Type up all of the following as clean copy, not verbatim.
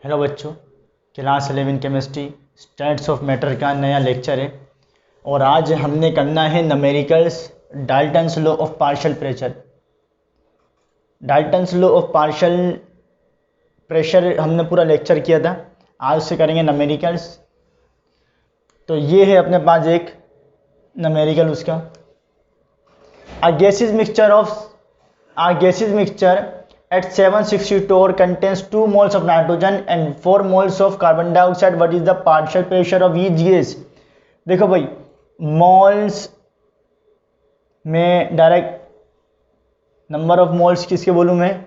Hello बच्चों, class 11 chemistry states of matter का नया लेक्चर है और आज हमने करना है numericals Dalton's law of partial pressure. Dalton's law of partial pressure हमने पूरा लेक्चर किया था, आज से करेंगे न्यूमेरिकल्स। तो ये है अपने पास एक न्यूमेरिकल उसका a gaseous mixture at 760 torr contains 2 moles of nitrogen and 4 moles of carbon dioxide. What is the partial pressure of each gas? देखो भाई, मोल्स में डायरेक्ट नंबर ऑफ मोल्स किसके बोलूँ मैं,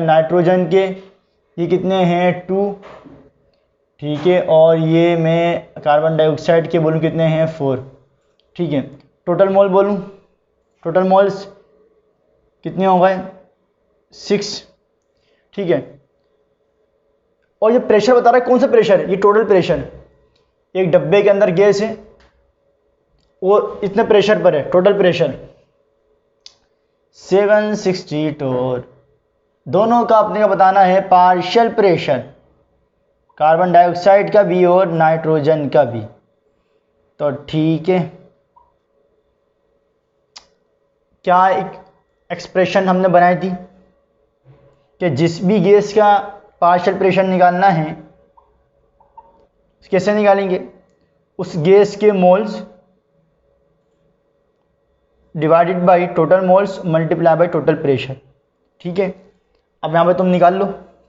नाइट्रोजन के, ये कितने हैं 2, ठीक है, और ये मैं कार्बन डाइऑक्साइड के बोलूँ कितने हैं 4, ठीक है। टोटल मोल बोलूँ, टोटल मोल्स कितने हो गए 6, ठीक है। और ये प्रेशर बता रहा है, कौन सा प्रेशर, ये टोटल प्रेशर, एक डब्बे के अंदर गैस है वो इतने प्रेशर पर है, टोटल प्रेशर 760 टोर। दोनों का अपने का बताना है पार्शियल प्रेशर, कार्बन डाइऑक्साइड का भी और नाइट्रोजन का भी। तो ठीक है, क्या एक एक्सप्रेशन हमने बनाई थी कि जिस भी गैस का पार्शियल प्रेशर निकालना है कैसे निकालेंगे, उस गैस के moles divided by total moles multiply by total pressure, ठीक है। अब यहाँ पे तुम निकाल लो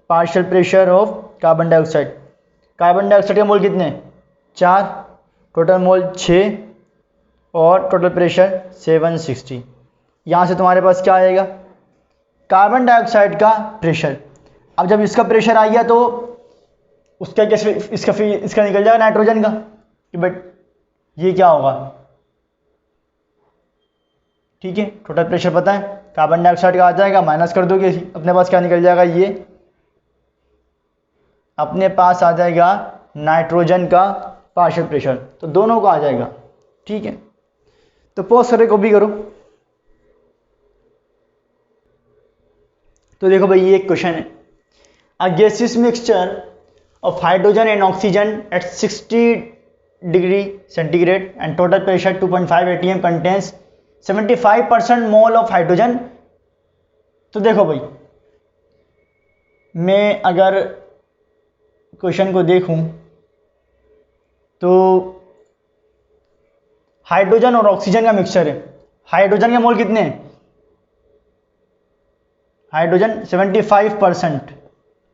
partial pressure of carbon dioxide. Carbon dioxide के मोल कितने 4, टोटल मोल 6 और टोटल प्रेशर 760। यहाँ से तुम्हारे पास क्या आएगा, कार्बन डाइऑक्साइड का प्रेशर। अब जब इसका प्रेशर आ गया तो उसका कैसे, इसका निकल जाएगा नाइट्रोजन का, कि बट ये क्या होगा, ठीक है। टोटल प्रेशर पता है, कार्बन डाइऑक्साइड का आ जाएगा, माइनस कर दोगे, अपने पास क्या निकल जाएगा, ये अपने पास आ जाएगा नाइट्रोजन का पार्शियल प्रेशर। तो दोनों का आ जाएगा, ठीक है। तो पॉज करके कॉपी करो। तो देखो भाई, ये एक क्वेश्चन है, a gaseous mixture of hydrogen and oxygen at 60 degree centigrade and total pressure 2.5 atm contains 75% mole of hydrogen. तो देखो भाई, मैं अगर क्वेश्चन को देखूं तो हाइड्रोजन और ऑक्सीजन का मिक्सचर है। हाइड्रोजन के मोल कितने हैं, हाइड्रोजन 75%,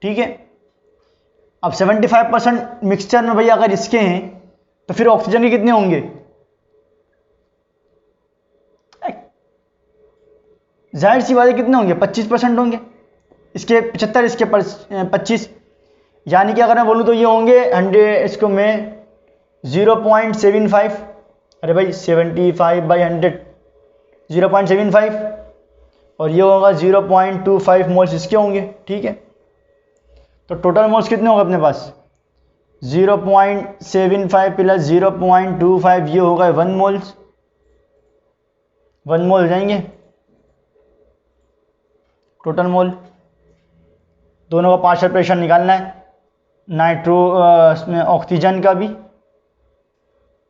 ठीक है। अब 75% मिक्सचर में भाई अगर इसके हैं तो फिर ऑक्सीजन के कितने होंगे, जाहिर सी बात है कितने होंगे, 25% होंगे, इसके 75, इसके 25, यानी कि अगर मैं बोलूँ तो ये होंगे 100, इसको मैं 0.75, अरे भाई 75/100 0.75, और ये होगा 0.25 मोल्स इसके होंगे, ठीक है। तो टोटल मोल्स कितने होंगे अपने पास, 0.75 प्लस 0.25, ये होगा 1 मोल्स, 1 मोल हो जाएंगे टोटल मोल। दोनों का पार्शियल प्रेशर निकालना है, इसमें ऑक्सीजन का भी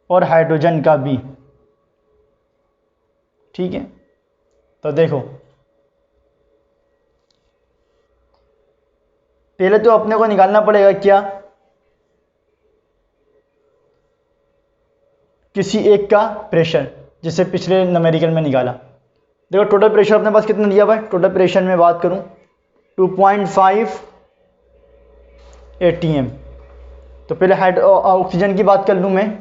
और हाइड्रोजन का भी, ठीक है। तो देखो, पहले तो अपने को निकालना पड़ेगा क्या, किसी एक का प्रेशर, जिसे पिछले न्यूमेरिकल में निकाला। देखो टोटल प्रेशर अपने पास कितना दिया हुआ है, टोटल प्रेशर में बात करूं 2.5 atm। तो पहले ऑक्सीजन की बात कर लूं मैं,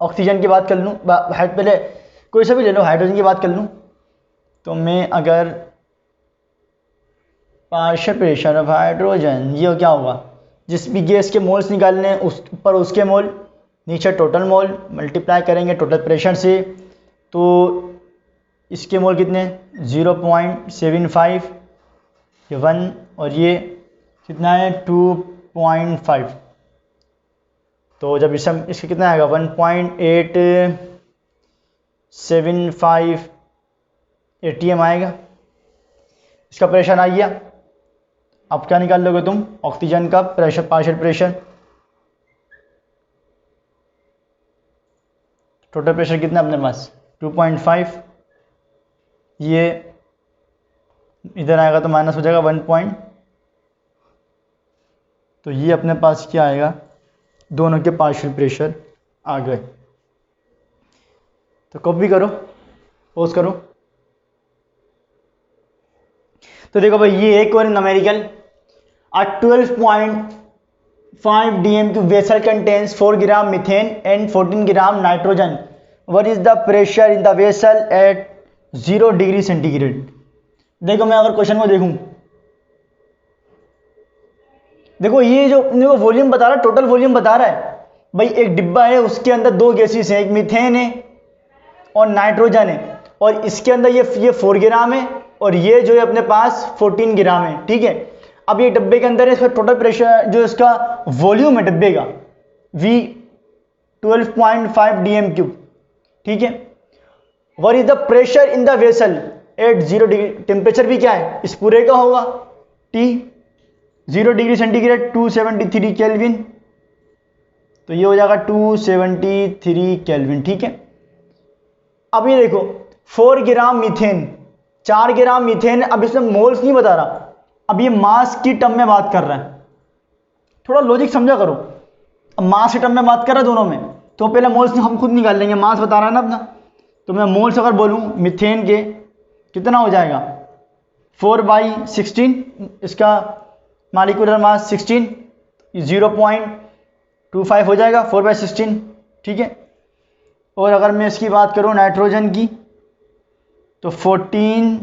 ऑक्सीजन की बात कर लूं, पहले कोई सा भी ले लो, हाइड्रोजन की बात कर लूं। तो मैं अगर पार्शियल प्रेशर ऑफ हाइड्रोजन, ये क्या होगा, जिस भी गैस के मोल्स निकालने हैं उस ऊपर उसके मोल, नीचे टोटल मोल, मल्टीप्लाई करेंगे टोटल प्रेशर से, तो इसके मोल कितने 0.75, ये 1, और ये कितना है 2.5। तो जब इसका कितना आएगा 1.875 atm आएगा, इसका प्रेशर आ गया। अब क्या निकाल लोगे तुम, ऑक्सीजन का pressure, partial pressure. Total pressure कितना अपने पास 2.5, ये इधर आएगा तो माइनस हो जाएगा 1 तो ये अपने पास क्या आएगा, दोनों के पार्शियल प्रेशर आ गए। तो कॉपी करो, पोज करो। तो देखो भाई ये एक और numerical, a 12.5 dm³ vessel contains 4 gram methane and 14 gram nitrogen. What is the pressure in the vessel at 0 degree centigrade? देखो मैं अगर क्वेश्चन को देखूं, देखो ये जो देखो वॉल्यूम बता रहा है, टोटल वॉल्यूम बता रहा है भाई। एक डिब्बा है, उसके अंदर 2 गैसेस हैं, एक मीथेन है और नाइट्रोजन है, और इसके अंदर ये 4 ग्राम है और ये जो है अपने पास 14 ग्राम है, ठीक है। अब ये डब्बे के अंदर है, इसका टोटल प्रेशर जो इसका वॉल्यूम है डब्बे का V 12.5 dm³, ठीक है। What is the pressure in the vessel eight 0 degree, temperature भी क्या है इस पूरे का होगा T 0 डिग्री सेंटीग्रेड 273 केल्विन, तो ये हो जाएगा 273 केल्विन, ठीक है। अब ये देखो 4 ग्राम मीथेन, 4 ग्राम मीथेन, अब इसमें मोल्स नहीं बता रहा, अब ये मास की टर्म में बात कर रहा है, थोड़ा लॉजिक समझा करो। अब मास की टर्म में बात कर रहा है दोनों में, तो पहले मोल्स हम खुद निकाल लेंगे, मास बता रहा है ना अपना। तो मैं मोल्स अगर बोलूं मीथेन के कितना हो जाएगा 4/16, इसका मॉलिक्यूलर मास 16, 0.25 हो जाएगा 4/16, ठीक है। और अगर मैं इसकी बात करूं नाइट्रोजन की तो 14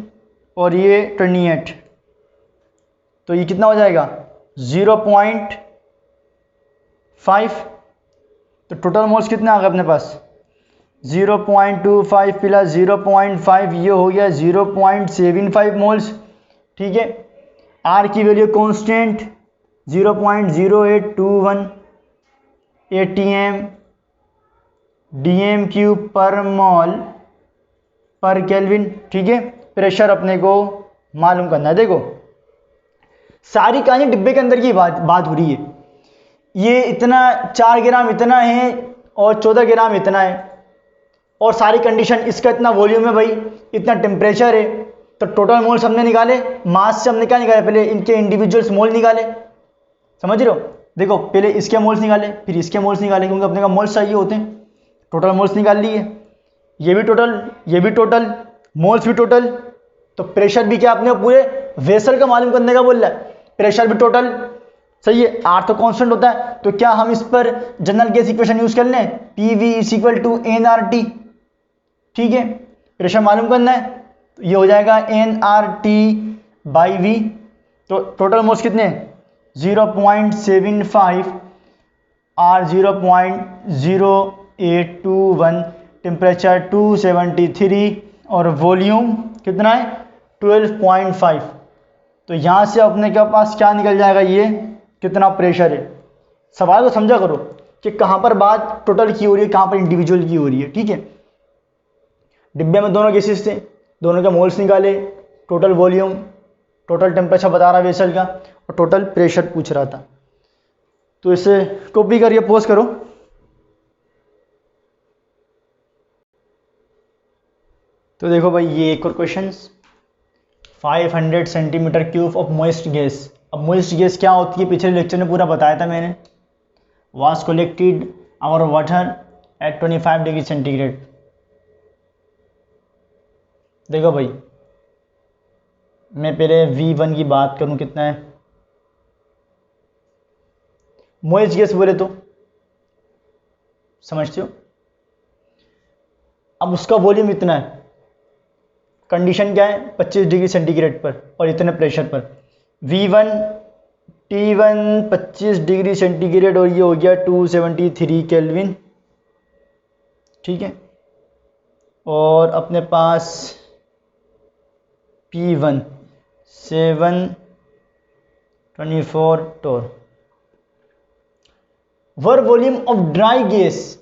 और ये 28, तो ये कितना हो जाएगा 0.5, तो टोटल मोल्स कितना आ गया अपने पास 0.25 प्लस 0.5, ये हो गया 0.75 मोल्स, ठीक है। आर की वैल्यू कांस्टेंट 0.0821 atm dm³ पर मोल पर केल्विन, ठीक है। प्रेशर अपने को मालूम करना है। देखो सारी कहानी डिब्बे के अंदर की बात हो रही है, ये इतना 4 ग्राम इतना है और 14 ग्राम इतना है, और सारी कंडीशन, इसका इतना वॉल्यूम है भाई, इतना टेम्परेचर है, तो टोटल मोल्स हमने निकाले, मास से हमने क्या निकाले, पहले इनके इंडिविजुअल्स मोल निकाले, समझ रहे हो। देखो पहले इसके मोल्स निकाले, फिर इसके मोल्स निकाले, क्योंकि अपने का मोल्स चाहिए होते हैं। टोटल मोल्स निकाल लिए, ये भी टोटल, ये भी टोटल, मोल्स भी टोटल, तो प्रेशर भी क्या अपने पूरे वेसल का मालूम करने का बोल रहा है, प्रेशर भी टोटल, सही है। आर तो कांस्टेंट होता है, तो क्या हम इस पर जनरल गैस इक्वेशन यूज कर लें, PV = nRT, ठीक है। प्रेशर मालूम करना है, तो ये हो जाएगा nRT/V, तो टोटल मोल्स कितने 0.75 R 0.0821, टेम्परेचर 273 और वॉल्यूम कितना है 12.5। तो यहाँ से अपने के पास क्या निकल जाएगा, ये कितना प्रेशर है। सवाल को समझा करो कि कहाँ पर बात टोटल की हो रही है, कहाँ पर इंडिविजुअल की हो रही है, ठीक है। डिब्बे में दोनों गैसेस थे, दोनों के मोल्स निकाले, टोटल वॉल्यूम, टोटल टेम्परेचर बता रहा वेसल का, और टोटल प्रेशर पूछ रहा था। तो इसे कॉपी करिए, पोज करो। तो देखो भाई ये एक और question, 500 centimetre cube of moist gas. अब मॉइस्ट गैस क्या होती है पिछले लेक्चर में पूरा बताया था मैंने, was collected over water at 25 degree centigrade. देखो भाई मैं पहले V1 की बात करूं, कितना है मॉइस्ट गैस बोले तो समझते हो। अब उसका वॉल्यूम इतना है, कंडीशन क्या है 25 डिग्री सेंटीग्रेड पर और इतने प्रेशर पर, V1 T1 25 डिग्री सेंटीग्रेड और ये हो गया 273 केल्विन, ठीक है। और अपने पास P1 724 torr. What volume of dry gas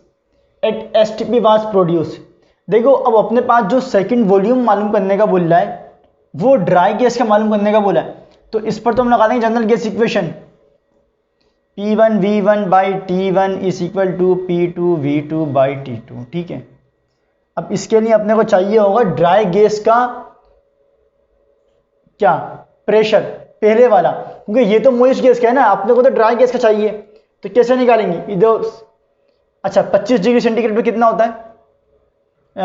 at STP was produce. देखो अब अपने पास जो सेकंड वॉल्यूम मालूम करने का बोल रहा है वो ड्राई गैस का मालूम करने का बोला है। तो इस पर तो हम लगा देंगे general gas equation, P1V1/T1 is equal to P2V2/T2। ठीक है, अब इसके लिए अपने को चाहिए होगा ड्राई गैस का क्या प्रेशर, पहले वाला, क्योंकि ये तो मॉइस्ट गैस का है ना, अपने को तो ड्राई गैस का चाहिए। तो कैसे निकालेंगे इधर? अच्छा, 25 डिग्री सेंटीग्रेड पे कितना होता है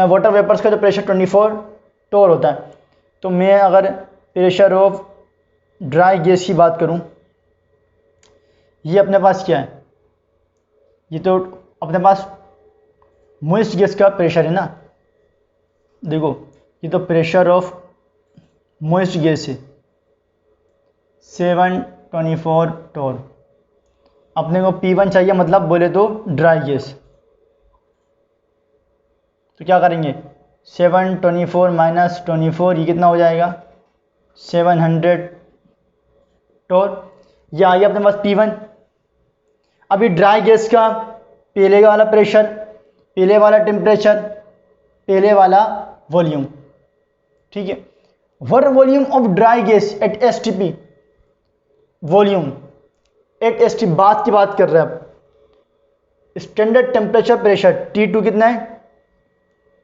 वाटर वेपर्स का जो प्रेशर? 24 टोर होता है। तो मैं अगर प्रेशर ऑफ ड्राई गैस की बात करूं, ये अपने पास क्या है, ये तो अपने पास मॉइस्ट गैस का प्रेशर है ना। देखो ये तो प्रेशर ऑफ मॉइस्ट गैस है 724 टोर। अपने को P1 चाहिए, मतलब बोले तो ड्राई गैस। तो क्या करेंगे, 724 माइनस 24, ये कितना हो जाएगा 700 टोर। ये आ गया अपने पास P1। अभी ड्राई गैस का पहले वाला प्रेशर, पहले वाला टेम्परेचर, पहले वाला वॉल्यूम। ठीक है, where volume of dry gas at STP, volume at ST बात की बात कर रहे हैं अब। स्टैंडर्ड टेम्परेचर प्रेशर T2 कितना है,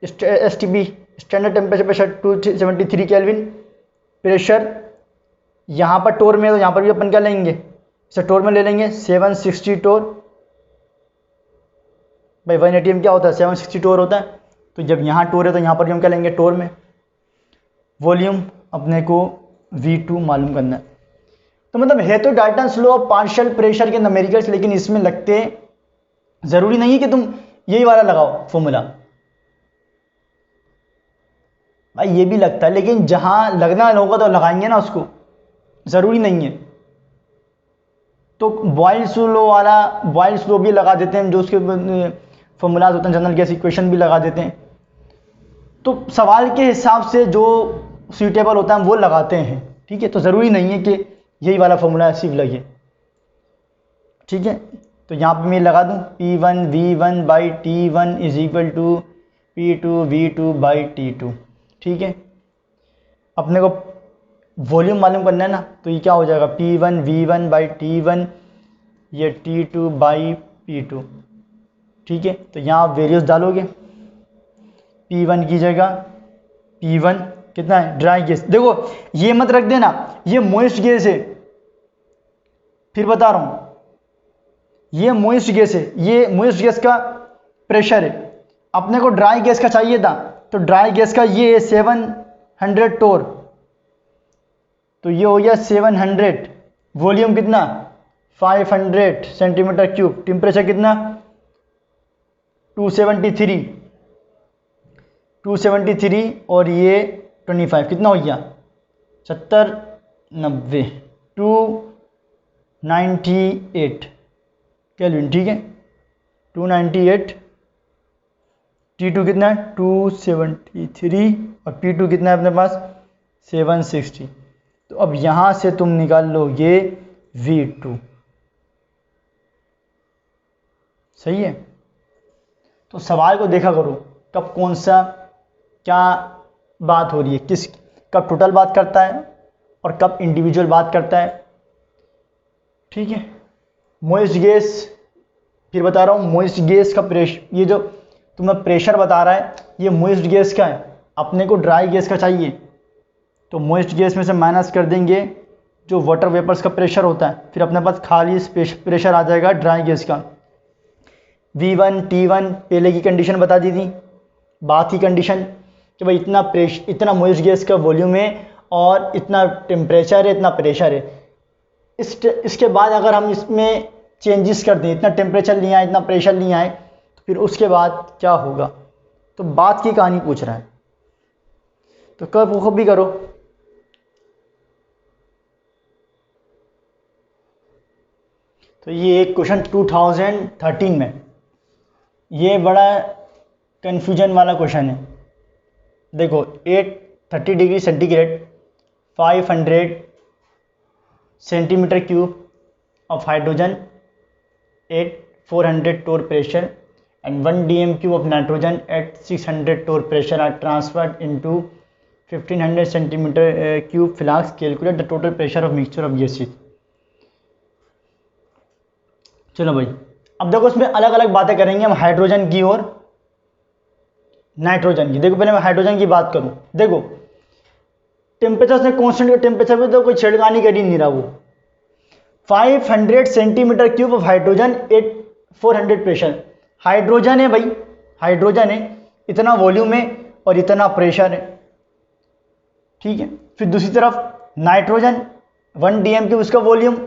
STP standard temperature pressure 273 kelvin. Pressure यहाँ पर टोर में, तो यहाँ पर भी अपन क्या लेंगे, इसे टोर में ले लेंगे 760 टोर। भाई 1 ATM क्या होता है, 760 टोर होता है। तो जब यहाँ टोर है तो यहाँ पर भी हम क्या लेंगे, टोर में। वॉल्यूम अपने को V2 मालूम करना है। तो मतलब है तो Dalton's law of partial pressure के न्यूमेरिकल्स, लेकिन इसमें लगते जरूरी नहीं है कि तुम यही वाला लगाओ फॉर्मूला। भाई ये भी लगता है, लेकिन जहां लगना होगा तो लगाएंगे ना उसको, जरूरी नहीं है। तो बॉयल्स लॉ वाला, बॉयल्स लॉ भी लगा देते हैं, जो उसके फॉर्मूलाज होते हैं, जनरल गैस इक्वेशन भी लगा देते हैं। तो सवाल के हिसाब से जो सूटेबल होता है वो लगाते हैं। ठीक है, तो ज़रूरी नहीं है कि यही वाला फॉर्मूला सिर्फ लगे। ठीक है, तो यहाँ पे मैं लगा दूँ P1V1/T1 is equal to P2V2/T2। ठीक है, अपने को वॉल्यूम मालूम करना है ना, तो ये क्या हो जाएगा P1V1/T1, ये T2/P2। ठीक है, तो यहाँ आप वेरियस डालोगे, P1 की जगह P1 कितना है, ड्राई गैस। देखो ये मत रख देना ये मॉइस्ट गैस है, फिर बता रहा हूँ ये मॉइस्ट गैस है, ये मॉइस्ट गैस का प्रेशर है। अपने को ड्राई गैस का चाहिए था, तो ड्राई गैस का ये है 700 टोर, तो ये हो गया 700। वॉल्यूम कितना 500 सेंटीमीटर क्यूब। टेम्परेचर कितना 273 और ये 25 कितना हो गया 70 90 298 केल्विन। ठीक है, 298। T2 कितना है 273 और P2 कितना है अपने पास 760। तो अब यहाँ से तुम निकाल लोगे V2। सही है, तो सवाल को देखा करो कब कौन सा क्या बात हो रही है, किस कब टोटल बात करता है और कब इंडिविजुअल बात करता है। ठीक है, मॉइस्ट गैस, फिर बता रहा हूँ मॉइस्ट गैस का प्रेशर, ये जो तुम्हें प्रेशर बता रहा है ये मॉइस्ट गैस का है। अपने को ड्राई गैस का चाहिए, तो मॉइस्ट गैस में से माइनस कर देंगे जो वाटर वेपर्स का प्रेशर होता है, फिर अपने पास खाली प्रेशर आ जाएगा ड्राई गैस का। V1 T1 पहले की कंडीशन बता दी थी, बात की कंडीशन कि भाई इतना मॉइस्ट गैस का वॉल्यूम है और इतना टेम्परेचर है, इतना प्रेशर है। इसके बाद अगर हम इसमें चेंजेस कर दें, इतना टेम्परेचर नहीं आए, इतना प्रेशर नहीं आए, तो फिर उसके बाद क्या होगा। तो बात की कहानी पूछ रहा है, तो कब भी करो। तो ये एक क्वेश्चन 2013 में, ये बड़ा कन्फ्यूजन वाला क्वेश्चन है। देखो 830 degree centigrade 500 centimetre cube of hydrogen at 400 torr pressure and 1 dm cube of nitrogen at 600 torr pressure are transferred into 1500 centimetre cube flask, calculate the total pressure of mixture of gases. चलो भाई, अब देखो इसमें अलग अलग बातें करेंगे हम हाइड्रोजन की और नाइट्रोजन की। देखो पहले मैं हाइड्रोजन की बात करूं, देखो टेम्परेचर से कांस्टेंट टेम्परेचर पे तो कोई छेड़खानी कर ही नहीं रहा वो। 500 centimetre cube of hydrogen at 400 pressure. Hydrogen है भाई, हाइड्रोजन है, इतना वॉल्यूम है और इतना प्रेशर है, ठीक है। फिर दूसरी तरफ नाइट्रोजन 1 dm क्यूब इसका वॉल्यूम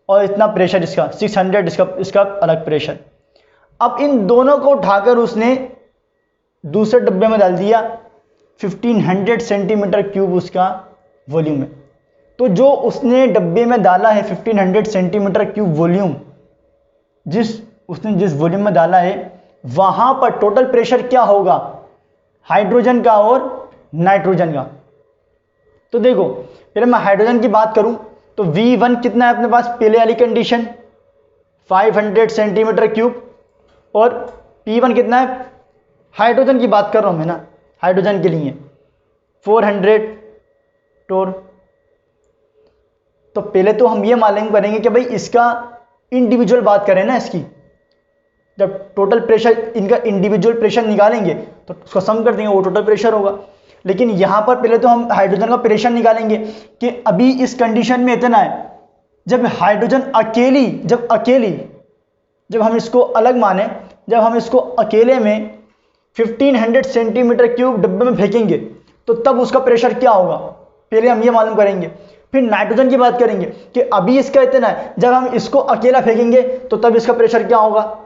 और इतना प्रेशर इसका 600, इसका अलग प्रेशर। अब इन दोनों को उठाकर उसने दूसरे डब्बे में डाल दिया, 1500 सेंटीमीटर क्यूब उसका वॉल्यूम है। तो जो उसने डब्बे में डाला है 1500 सेंटीमीटर क्यूब वॉल्यूम, उसने जिस वॉल्यूम में डाला है वहां पर टोटल प्रेशर क्या होगा हाइड्रोजन का और नाइट्रोजन का। तो देखो पहले मैं हाइड्रोजन की बात करूं तो V1 कितना है अपने पास, पहले वाली कंडीशन 500 सेंटीमीटर क्यूब, और P1 कितना है, हाइड्रोजन की बात कर रहा हूं मैं ना, हाइड्रोजन के लिए 400 टोर। तो पहले तो हम ये मालूम करेंगे कि भाई इसका इंडिविजुअल बात करें ना, इसकी जब टोटल प्रेशर इनका इंडिविजुअल प्रेशर निकालेंगे तो उसको सम कर देंगे, वो टोटल प्रेशर होगा। लेकिन यहां पर पहले तो हम हाइड्रोजन का प्रेशर निकालेंगे कि अभी इस कंडीशन में इतना है। जब हाइड्रोजन जब हम इसको अलग माने, जब हम इसको अकेले में 1500 सेंटीमीटर क्यूब डब्बे में फेंकेंगे तो तब उसका प्रेशर क्या होगा, पहले हम ये मालूम करेंगे। फिर नाइट्रोजन की बात करेंगे कि अभी इसका इतना है, जब हम इसको अकेला फेंकेंगे तो तब इसका प्रेशर क्या होगा,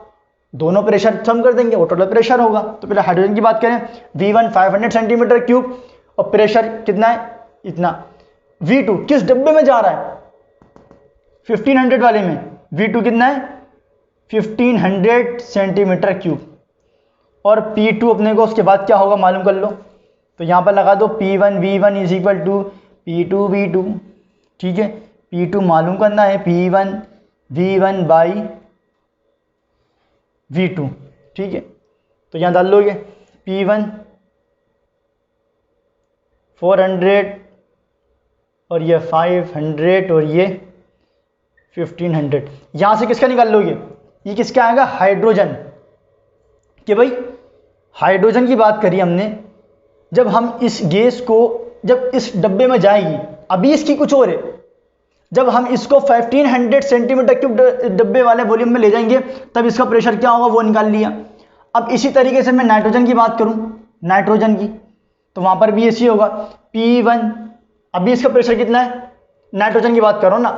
दोनों प्रेशर सम कर देंगे, वो टोटल प्रेशर होगा। तो पहले हाइड्रोजन की बात करें, V1 500 सेंटीमीटर क्यूब और प्रेशर कितना है, इतना। V2 किस डब्बे में जा रहा है, 1500 वाले में, V2 कितना है 1500 सेंटीमीटर क्यूब, और P2 अपने को उसके बाद क्या होगा मालूम कर लो। तो यहां पर लगा दो P1 V1 is equal to P2 V2, ठीक है। P2 मालूम करना है P1 V1 बाई V2, ठीक है। तो यहां डाल लोगे P1 400 और ये 500 और ये 1500। यहां से किसका निकाल लोगे, ये किसका आएगा, हाइड्रोजन। कि भाई हाइड्रोजन की बात करी हमने, जब हम इस गैस को जब इस डब्बे में जाएगी, अभी इसकी कुछ और है, जब हम इसको 1500 सेंटीमीटर क्यूब डब्बे वाले वॉल्यूम में ले जाएंगे तब इसका प्रेशर क्या होगा वो निकाल लिया। अब इसी तरीके से मैं नाइट्रोजन की बात करूं, नाइट्रोजन की, तो वहां पर भी ऐसी होगा P1, अभी इसका प्रेशर कितना है, नाइट्रोजन की बात करो ना,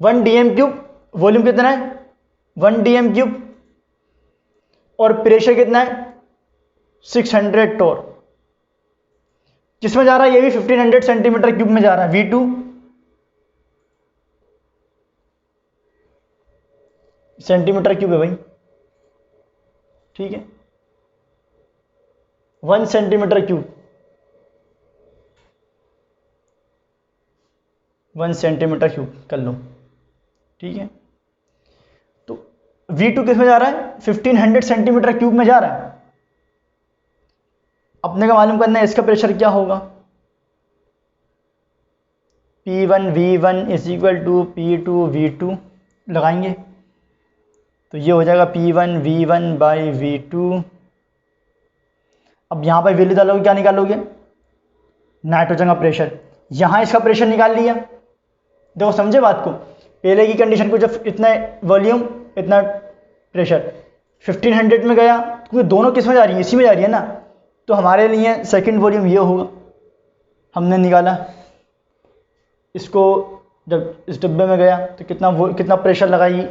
1 dm क्यूब, वॉल्यूम कितना है 1 dm क्यूब, और प्रेशर कितना है 600 टोर। किसमें जा रहा है, ये भी 1500 सेंटीमीटर क्यूब में जा रहा है, V2 सेंटीमीटर क्यूब है भाई, ठीक है, 1 सेंटीमीटर क्यूब, 1 सेंटीमीटर क्यूब कर लो, ठीक है। तो V2 किस में जा रहा है, 1500 सेंटीमीटर क्यूब में जा रहा है। अपने का मालूम करना है इसका प्रेशर क्या होगा, P1 V1 is equal to P2 V2 लगाएंगे तो ये हो जाएगा P1 V1 बाई V2। अब यहां पर वैल्यू डालोगे, क्या निकालोगे, नाइट्रोजन का प्रेशर। यहां इसका प्रेशर निकाल लिया, देखो समझे बात को, पहले की कंडीशन को जब इतना वॉल्यूम इतना प्रेशर 1500 में गया, क्योंकि दोनों किस में जा रही है, इसी में जा रही है ना, तो हमारे लिए सेकंड वॉल्यूम ये होगा, हमने निकाला इसको, जब इस डब्बे में गया तो कितना प्रेशर लगाएगी।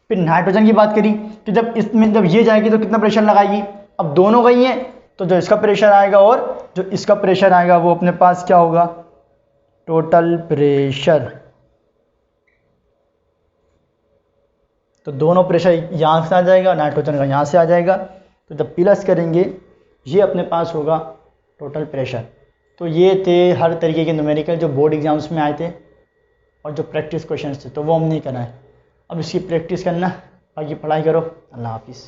फिर नाइट्रोजन की बात करी कि जब इसमें जब ये जाएगी तो कितना प्रेशर लगाएगी। अब दोनों गई हैं तो जो इसका प्रेशर आएगा और जो इसका प्रेशर आएगा वो अपने पास क्या होगा, टोटल प्रेशर। तो दोनों प्रेशर यहाँ से आ जाएगा, नाइट्रोजन का यहाँ से आ जाएगा, तो जब प्लस करेंगे ये अपने पास होगा टोटल प्रेशर। तो ये थे हर तरीके के न्यूमेरिकल जो बोर्ड एग्जाम्स में आए थे और जो प्रैक्टिस क्वेश्चंस थे, तो वो हम नहीं कराए। अब इसकी प्रैक्टिस करना, बाकी पढ़ाई करो। अल्लाह हाफिज़।